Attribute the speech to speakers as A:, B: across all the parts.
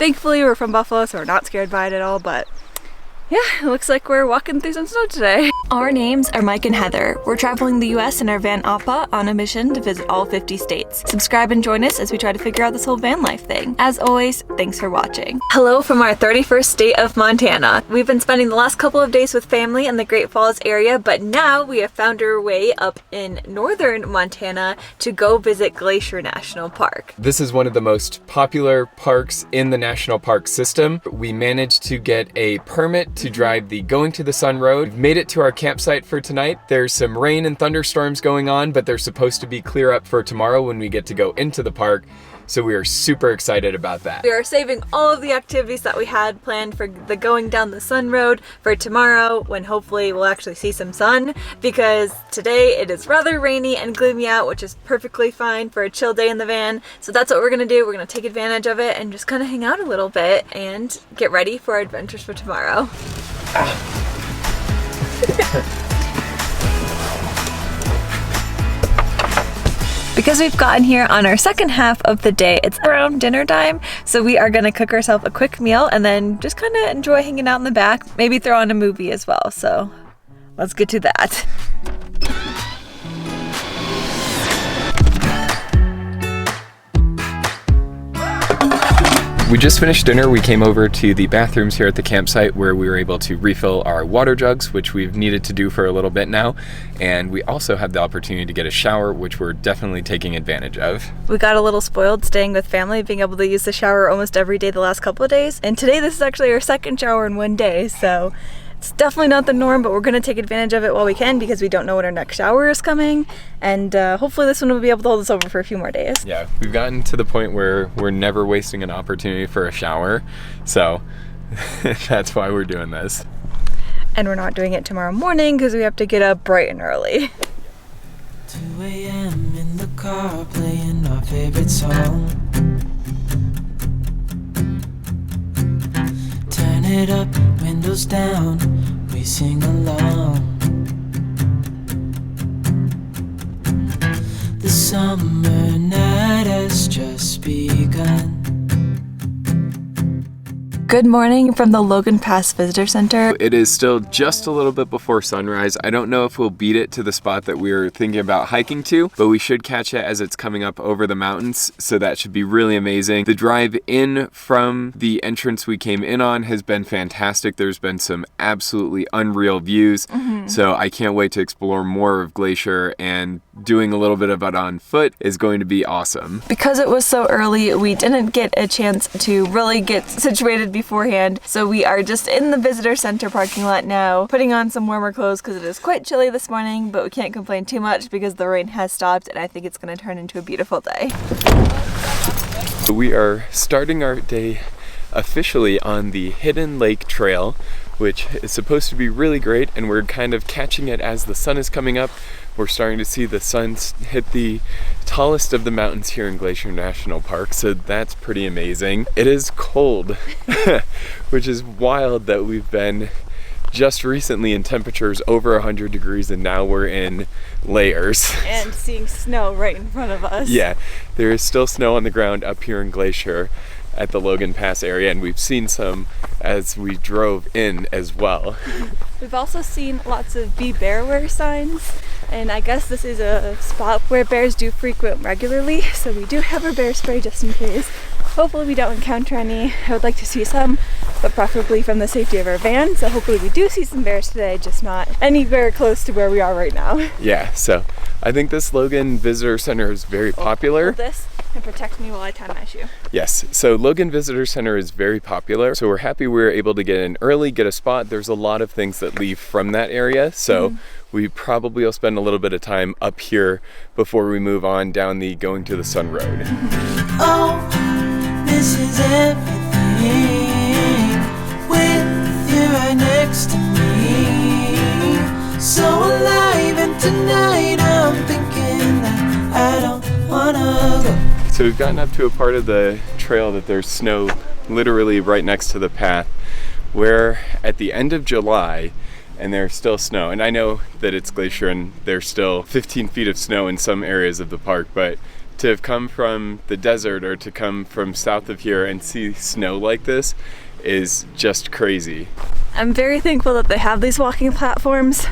A: Thankfully, we're from Buffalo, so we're not scared by it at all, but yeah, it looks like we're walking through some snow today. Our names are Mike and Heather. We're traveling the US in our van Appa on a mission to visit all 50 states. Subscribe and join us as we try to figure out this whole van life thing. As always, thanks for watching. Hello from our 31st state of Montana. We've been spending the last couple of days with family in the Great Falls area, but now we have found our way up in northern Montana to go visit Glacier National Park.
B: This is one of the most popular parks in the national park system. We managed to get a permit to drive the Going to the Sun Road. We've made it to our campsite for tonight. There's some rain and thunderstorms going on, but they're supposed to be clear up for tomorrow when we get to go into the park. So we are super excited about that. We are saving all of the activities that we had planned for the Going Down the Sun Road for tomorrow, when hopefully we'll actually see some sun, because today it is rather rainy and gloomy out, which is perfectly fine for a chill day in the van. So that's what we're gonna do. We're gonna take advantage of it and just kind of hang out a little bit and get ready for our adventures for tomorrow. Because we've gotten here on our second half of the day, it's around dinner time, so we are gonna cook ourselves a quick meal and then just kind of enjoy hanging out in the back, maybe throw on a movie as well. So let's get to that. We just finished dinner. We came over to the bathrooms here at the campsite where we were able to refill our water jugs, which we've needed to do for a little bit now. And we also have the opportunity to get a shower, which we're definitely taking advantage of.
A: We got a little spoiled staying with family, being able to use the shower almost every day the last couple of days. And today this is actually our second shower in one day, so it's definitely not the norm, but we're gonna take advantage of it while we can because we don't know when our next shower is coming. And hopefully this one will be able to hold us over for a few more days.
B: Yeah, we've gotten to the point where we're never wasting an opportunity for a shower. So that's why we're doing this.
A: And we're not doing it tomorrow morning because we have to get up bright and early.
C: 2 a.m. in the car playing our favorite song. Turn it up, windows down, we sing along. The summer night has just begun.
A: Good morning from the Logan Pass Visitor Center.
B: It is still just a little bit before sunrise. I don't know if we'll beat it to the spot that we were thinking about hiking to, but we should catch it as it's coming up over the mountains, so that should be really amazing. The drive in from the entrance we came in on has been fantastic. There's been some absolutely unreal views, so I can't wait to explore more of Glacier, and doing a little bit of it on foot is going to be awesome.
A: Because it was so early, we didn't get a chance to really get situated beforehand, so we are just in the visitor center parking lot now, putting on some warmer clothes because it is quite chilly this morning, but we can't complain too much because the rain has stopped and I think it's going to turn into a beautiful day.
B: We are starting our day officially on the Hidden Lake Trail, which is supposed to be really great, and we're kind of catching it as the sun is coming up. We're starting to see the sun hit the tallest of the mountains here in Glacier National Park, so that's pretty amazing. It is cold, which is wild that we've been just recently in temperatures over 100 degrees and now we're in layers.
A: And seeing snow right in front of us.
B: Yeah, there is still snow on the ground up here in Glacier at the Logan Pass area, and we've seen some as we drove in as well.
A: We've also seen lots of be bearware signs, and I guess this is a spot where bears do frequent regularly, so we do have our bear spray just in case. Hopefully we don't encounter any. I would like to see some, but preferably from the safety of our van, so hopefully we do see some bears today, just not anywhere close to where we are right now.
B: Yeah, so I think this Logan Visitor Center is very popular.
A: Hold this and protect me while I tie my shoe.
B: Yes, so Logan Visitor Center is very popular, so we're happy we were able to get in early, get a spot. There's a lot of things that leave from that area, so we probably will spend a little bit of time up here before we move on down the Going to the Sun Road.
C: Oh, this is everything with you right next to me. So alive, and tonight I'm thinking that I don't wanna go.
B: So we've gotten up to a part of the trail that there's snow literally right next to the path. We're at the end of July and there's still snow. And I know that it's Glacier and there's still 15 feet of snow in some areas of the park, but to have come from the desert or to come from south of here and see snow like this is just crazy.
A: I'm very thankful that they have these walking platforms.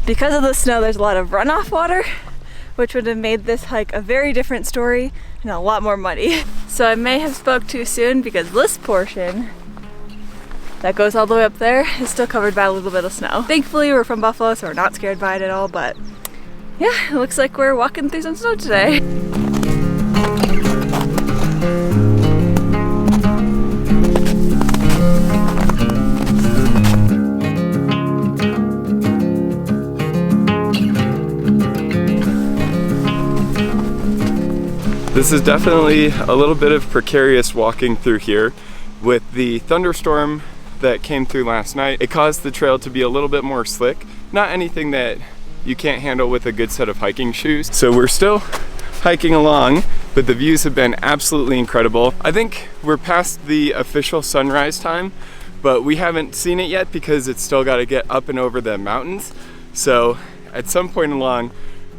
A: Because of the snow, there's a lot of runoff water, which would have made this hike a very different story and a lot more muddy. So I may have spoke too soon because this portion that goes all the way up there is still covered by a little bit of snow. Thankfully, we're from Buffalo, so we're not scared by it at all, but yeah, it looks like we're walking through some snow today.
B: This is definitely a little bit of precarious walking through here. With the thunderstorm that came through last night, it caused the trail to be a little bit more slick. Not anything that you can't handle with a good set of hiking shoes. So we're still hiking along, but the views have been absolutely incredible. I think we're past the official sunrise time, but we haven't seen it yet because it's still got to get up and over the mountains. So at some point along,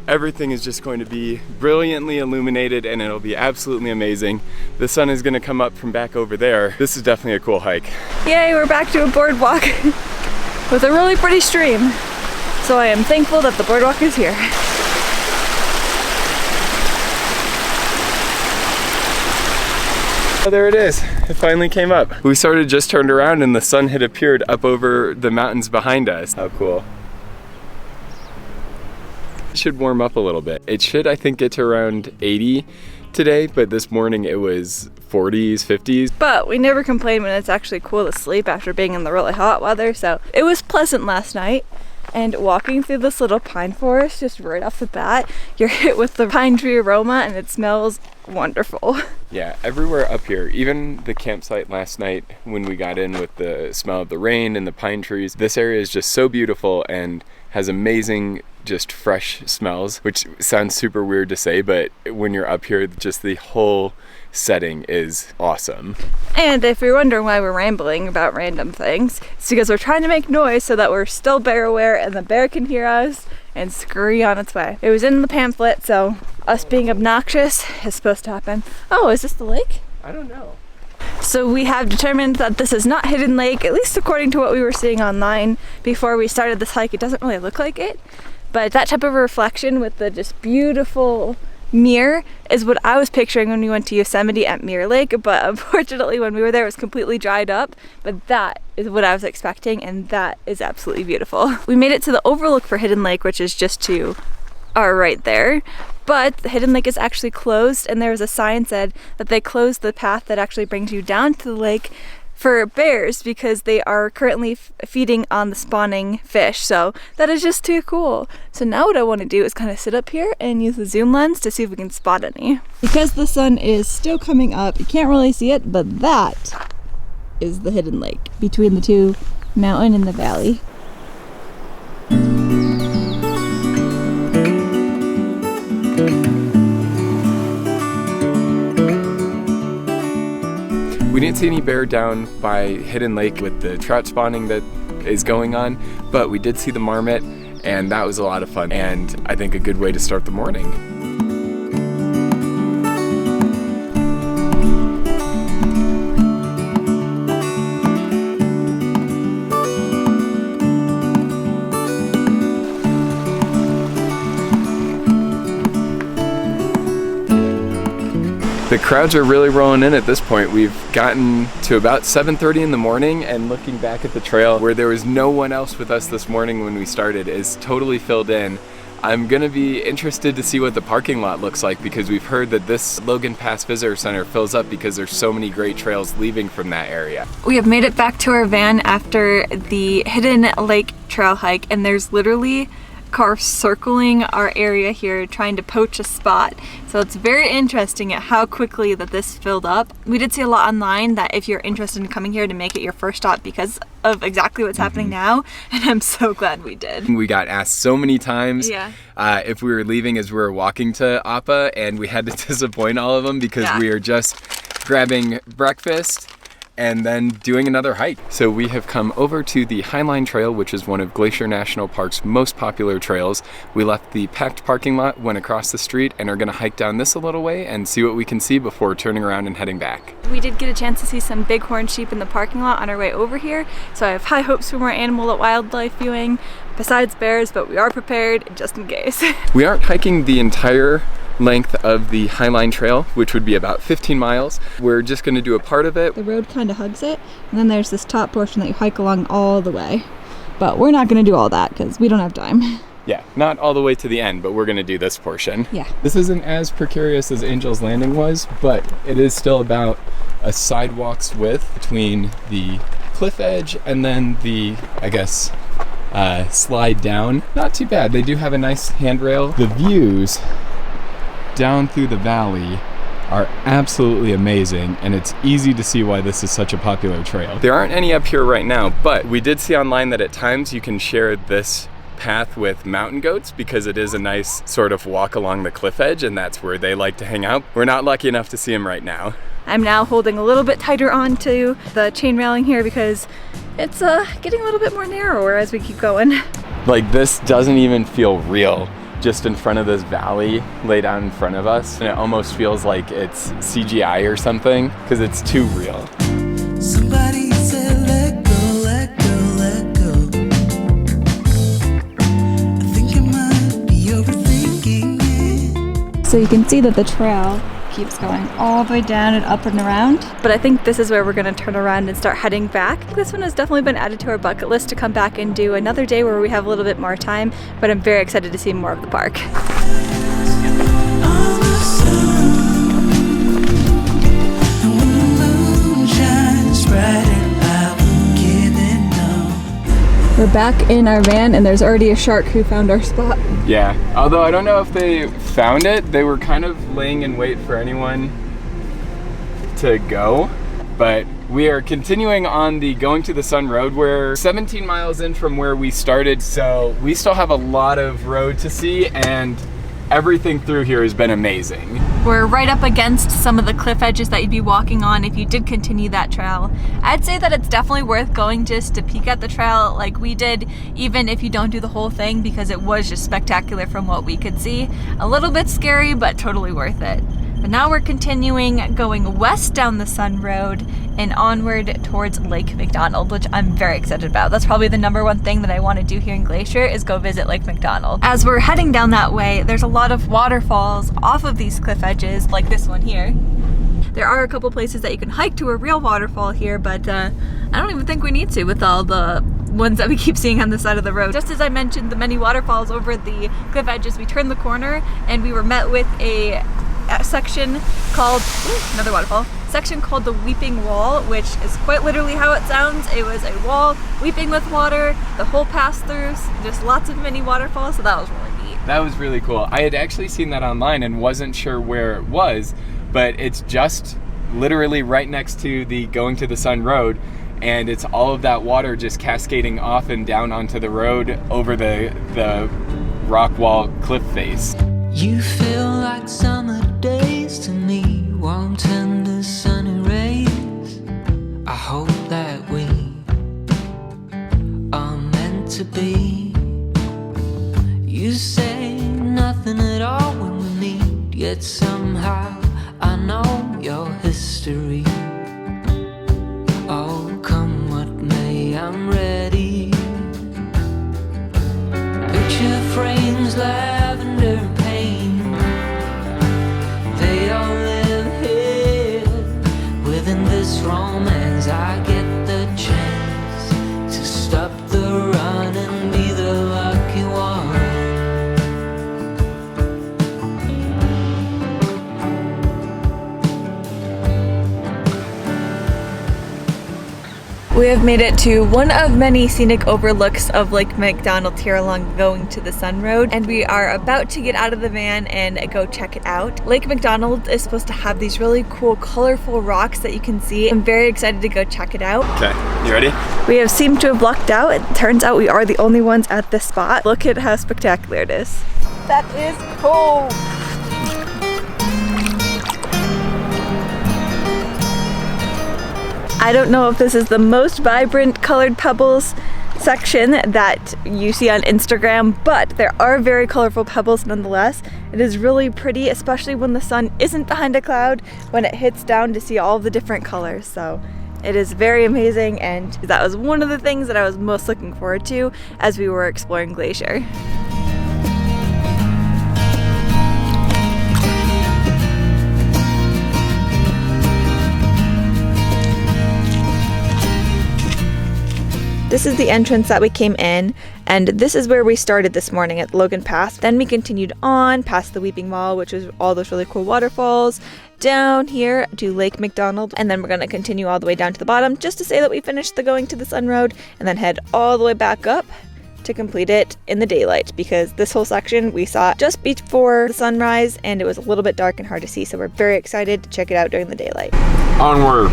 B: everything is just going to be brilliantly illuminated and it'll be absolutely amazing. The sun is going to come up from back over there. This is definitely a cool hike.
A: Yay, we're back to a boardwalk with a really pretty stream. So I am thankful that the boardwalk is here.
B: Oh, there it is. It finally came up. We sort of just turned around and the sun had appeared up over the mountains behind us. How cool. It should warm up a little bit. It should, I think, get to around 80 today, but this morning it was 40s, 50s.
A: But we never complain when it's actually cool to sleep after being in the really hot weather, so it was pleasant last night. And walking through this little pine forest, just right off the bat, you're hit with the pine tree aroma and it smells wonderful.
B: Yeah, everywhere up here, even the campsite last night when we got in with the smell of the rain and the pine trees, this area is just so beautiful and has amazing just fresh smells, which sounds super weird to say, but when you're up here, just the whole setting is awesome.
A: And if you're wondering why we're rambling about random things, it's because we're trying to make noise so that we're still bear aware and the bear can hear us and scurry on its way. It was in the pamphlet, so us being obnoxious is supposed to happen. Oh, is this the lake?
B: I don't know.
A: So we have determined that this is not Hidden Lake, at least according to what we were seeing online before we started this hike. It doesn't really look like it, but that type of reflection with the just beautiful mirror is what I was picturing when we went to Yosemite at Mirror Lake, but unfortunately when we were there it was completely dried up, but that is what I was expecting and that is absolutely beautiful. We made it to the Overlook for Hidden Lake, which is just to our right there, but the Hidden Lake is actually closed and there was a sign said that they closed the path that actually brings you down to the lake for bears because they are currently feeding on the spawning fish. So that is just too cool. So now what I want to do is kind of sit up here and use the zoom lens to see if we can spot any. Because the sun is still coming up, you can't really see it, but that is the Hidden Lake between the two mountain and the valley.
B: We didn't see any bear down by Hidden Lake with the trout spawning that is going on, but we did see the marmot and that was a lot of fun and I think a good way to start the morning. The crowds are really rolling in at this point. We've gotten to about 7:30 in the morning and looking back at the trail where there was no one else with us this morning when we started is totally filled in. I'm gonna be interested to see what the parking lot looks like because we've heard that this Logan Pass Visitor Center fills up because there's so many great trails leaving from that area.
A: We have made it back to our van after the Hidden Lake trail hike and there's literally cars circling our area here trying to poach a spot. So it's very interesting at how quickly that this filled up. We did see a lot online that if you're interested in coming here to make it your first stop because of exactly what's happening now, and I'm so glad we did.
B: We got asked so many times
A: yeah.
B: If we were leaving as we were walking to Appa, and we had to disappoint all of them because we are just grabbing breakfast and then doing another hike. So we have come over to the Highline Trail, which is one of Glacier National Park's most popular trails. We left the packed parking lot, went across the street, and are gonna hike down this a little way and see what we can see before turning around and heading back.
A: We did get a chance to see some bighorn sheep in the parking lot on our way over here, so I have high hopes for more animal wildlife viewing besides bears, but we are prepared just in case.
B: We aren't hiking the entire length of the Highline Trail, which would be about 15 miles. We're just going to do a part of it.
A: The road kind of hugs it, and then there's this top portion that you hike along all the way. But we're not going to do all that because we don't have time.
B: Yeah, not all the way to the end, but we're going to do this portion.
A: Yeah.
B: This isn't as precarious as Angel's Landing was, but it is still about a sidewalk's width between the cliff edge and then the, I guess, slide down. Not too bad. They do have a nice handrail. The views down through the valley are absolutely amazing, and it's easy to see why this is such a popular trail. There aren't any up here right now, but we did see online that at times you can share this path with mountain goats because it is a nice sort of walk along the cliff edge, and that's where they like to hang out. We're not lucky enough to see them right now.
A: I'm now holding a little bit tighter onto the chain railing here because it's getting a little bit more narrower as we keep going.
B: Like, this doesn't even feel real just in front of this valley laid out in front of us, and it almost feels like it's CGI or something because it's too real.
C: Somebody said let go, let go, let go. I think I might be overthinking it.
A: So you can see that the trail keeps going all the way down and up and around. But I think this is where we're gonna turn around and start heading back. This one has definitely been added to our bucket list to come back and do another day where we have a little bit more time, but I'm very excited to see more of the park. We're back in our van and there's already a shark who found our spot.
B: Yeah, although I don't know if they found it. They were kind of laying in wait for anyone to go. But we are continuing on the Going to the Sun road. We're 17 miles in from where we started, so we still have a lot of road to see, and everything through here has been amazing.
A: We're right up against some of the cliff edges that you'd be walking on if you did continue that trail. I'd say that it's definitely worth going just to peek at the trail like we did, even if you don't do the whole thing, because it was just spectacular from what we could see. A little bit scary, but totally worth it. But now we're continuing going west down the Sun Road and onward towards Lake McDonald, which I'm very excited about. That's probably the #1 thing that I want to do here in Glacier is go visit Lake McDonald. As we're heading down that way, there's a lot of waterfalls off of these cliff edges, like this one here. There are a couple places that you can hike to a real waterfall here, but I don't even think we need to with all the ones that we keep seeing on the side of the road. Just as I mentioned the many waterfalls over the cliff edges, we turned the corner and we were met with a section called, another waterfall, section called the Weeping Wall, which is quite literally how it sounds. It was a wall weeping with water, the whole pass-throughs, just lots of mini waterfalls, so that was really neat.
B: That was really cool. I had actually seen that online and wasn't sure where it was, but it's just literally right next to the Going to the Sun road, and it's all of that water just cascading off and down onto the road over the rock wall cliff face.
C: You feel like summer days to me, warm, tender, sunny rays. I hope that we are meant to be. You say nothing at all when we meet, yet somehow I know your history. Oh, come what may, I'm ready. Picture frames, lavender paint, they all live here within this romance. I get the chance to stop the run and be the lucky one.
A: We have made it to one of many scenic overlooks of Lake McDonald here along Going to the Sun Road, and we are about to get out of the van and go check it out. Lake McDonald is supposed to have these really cool, colorful rocks that you can see. I'm very excited to go check it out.
B: Okay, you ready?
A: We have seemed to have lucked out. It turns out we are the only ones at this spot. Look at how spectacular it is. That is cool. I don't know if this is the most vibrant colored pebbles section that you see on Instagram, but there are very colorful pebbles nonetheless. It is really pretty, especially when the sun isn't behind a cloud, when it hits down to see all the different colors. So it is very amazing, and that was one of the things that I was most looking forward to as we were exploring Glacier. This is the entrance that we came in, and this is where we started this morning at Logan Pass. Then we continued on past the Weeping Wall, which is all those really cool waterfalls, down here to Lake McDonald, and then we're going to continue all the way down to the bottom just to say that we finished the Going to the Sun Road, and then head all the way back up to complete it in the daylight, because this whole section we saw just before the sunrise and it was a little bit dark and hard to see, so we're very excited to check it out during the daylight.
B: Onward!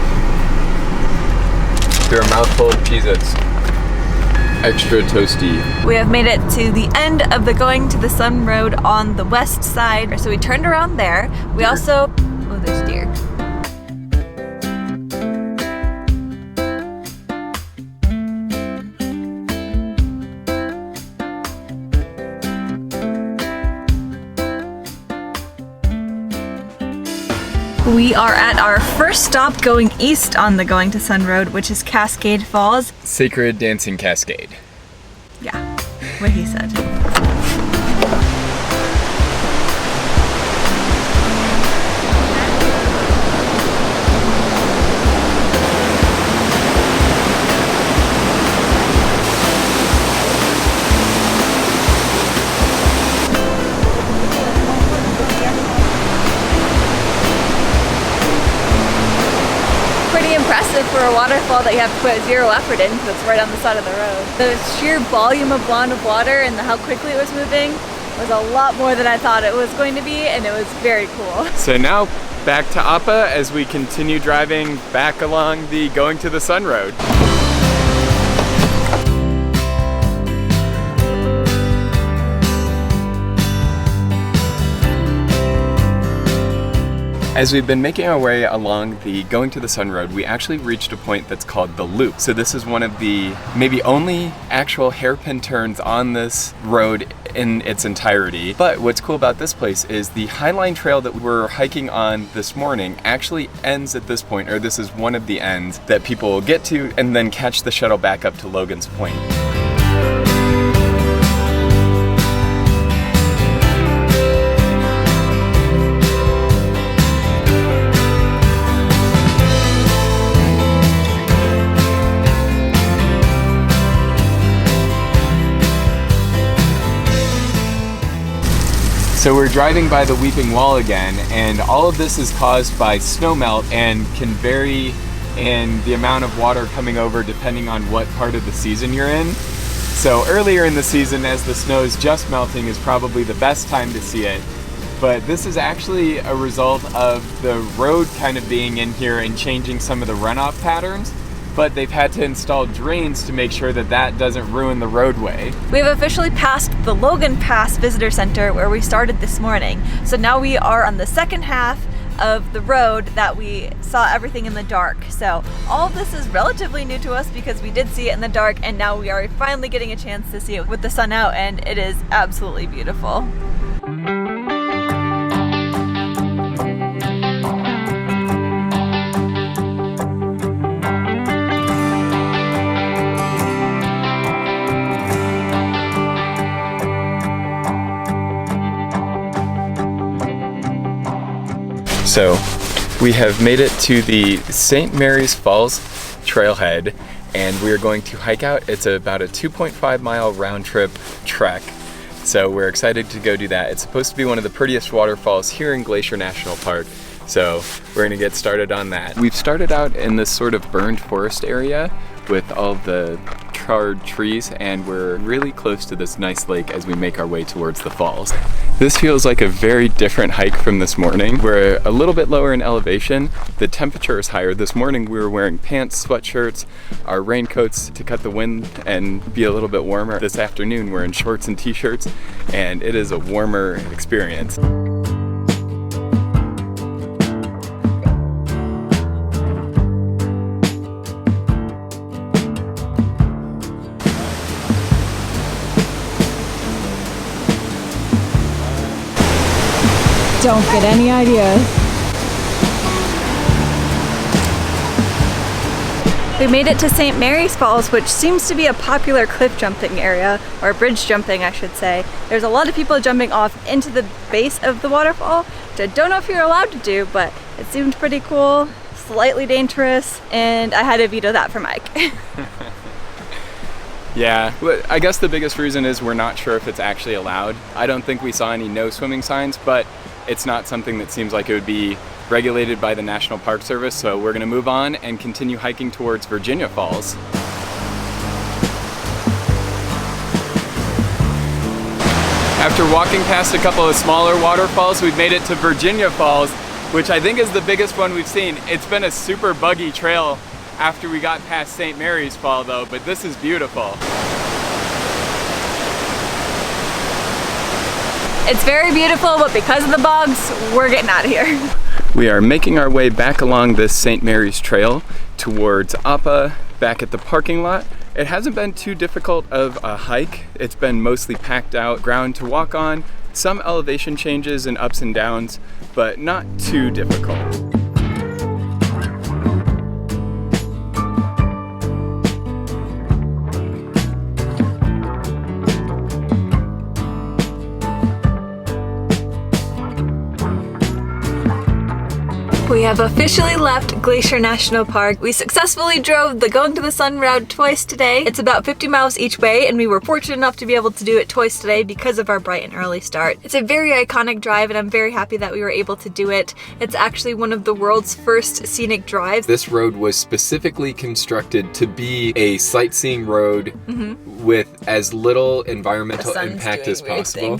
B: Through a mouthful of Cheez-Its. Extra toasty.
A: We have made it to the end of the Going to the Sun Road on the west side. So we turned around there. We also, oh, there's deer. We are at our first stop going east on the Going to Sun Road, which is Cascade Falls.
B: Sacred Dancing Cascade.
A: Yeah, what he said. Impressive for a waterfall that you have to put zero effort in because it's right on the side of the road. The sheer volume of blonde of water and how quickly it was moving was a lot more than I thought it was going to be, and it was very cool.
B: So now back to Appa as we continue driving back along the Going to the Sun Road. As we've been making our way along the Going to the Sun Road, we actually reached a point that's called the Loop. So this is one of the maybe only actual hairpin turns on this road in its entirety. But what's cool about this place is the Highline Trail that we're hiking on this morning actually ends at this point, or this is one of the ends that people will get to and then catch the shuttle back up to Logan's Point. So we're driving by the Weeping Wall again, and all of this is caused by snowmelt and can vary in the amount of water coming over depending on what part of the season you're in. So earlier in the season, as the snow is just melting, is probably the best time to see it. But this is actually a result of the road kind of being in here and changing some of the runoff patterns. But they've had to install drains to make sure that that doesn't ruin the roadway.
A: We have officially passed the Logan Pass Visitor Center where we started this morning. So now we are on the second half of the road that we saw everything in the dark. So all of this is relatively new to us because we did see it in the dark, and now we are finally getting a chance to see it with the sun out, and it is absolutely beautiful.
B: So we have made it to the St. Mary's Falls trailhead, and we are going to hike out. It's about a 2.5 mile round trip trek. So we're excited to go do that. It's supposed to be one of the prettiest waterfalls here in Glacier National Park. So we're gonna get started on that. We've started out in this sort of burned forest area with all the charred trees, and we're really close to this nice lake as we make our way towards the falls. This feels like a very different hike from this morning. We're a little bit lower in elevation. The temperature is higher. This morning we were wearing pants, sweatshirts, our raincoats to cut the wind and be a little bit warmer. This afternoon we're in shorts and t-shirts, and it is a warmer experience.
A: don't get any ideas. We made it to St. Mary's Falls, which seems to be a popular cliff jumping area, or bridge jumping I should say. There's a lot of people jumping off into the base of the waterfall, which I don't know if you're allowed to do, but it seemed pretty cool, slightly dangerous, and I had to veto that for Mike.
D: Yeah, I guess the biggest reason is we're not sure if it's actually allowed. I don't think we saw any no swimming signs, but it's not something that seems like it would be regulated by the National Park Service, so we're gonna move on and continue hiking towards Virginia Falls. After walking past a couple of smaller waterfalls, we've made it to Virginia Falls, which I think is the biggest one we've seen. It's been a super buggy trail after we got past St. Mary's Fall though, but this is beautiful.
A: It's very beautiful, but because of the bugs, we're getting out of here.
D: We are making our way back along this St. Mary's Trail towards Appa, back at the parking lot. It hasn't been too difficult of a hike. It's been mostly packed out ground to walk on, some elevation changes and ups and downs, but not too difficult.
A: We have officially left Glacier National Park. We successfully drove the Going to the Sun route twice today. It's about 50 miles each way, and we were fortunate enough to be able to do it twice today because of our bright and early start. It's a very iconic drive, and I'm very happy that we were able to do it. It's actually one of the world's first scenic drives.
B: This road was specifically constructed to be a sightseeing road with as little environmental impact as possible.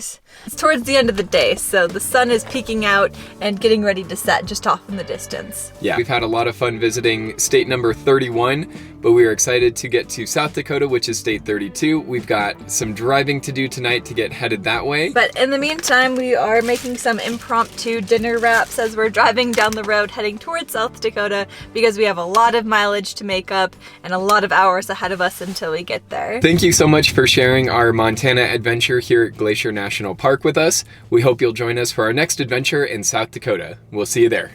A: It's towards the end of the day, so the sun is peeking out and getting ready to set just off in the distance.
B: Yeah, we've had a lot of fun visiting state number 31, but we are excited to get to South Dakota, which is state 32. We've got some driving to do tonight to get headed that way.
A: But in the meantime, we are making some impromptu dinner wraps as we're driving down the road heading towards South Dakota because we have a lot of mileage to make up and a lot of hours ahead of us until we get there.
B: Thank you so much for sharing our Montana adventure here at Glacier National Park with us. We hope you'll join us for our next adventure in South Dakota. We'll see you there.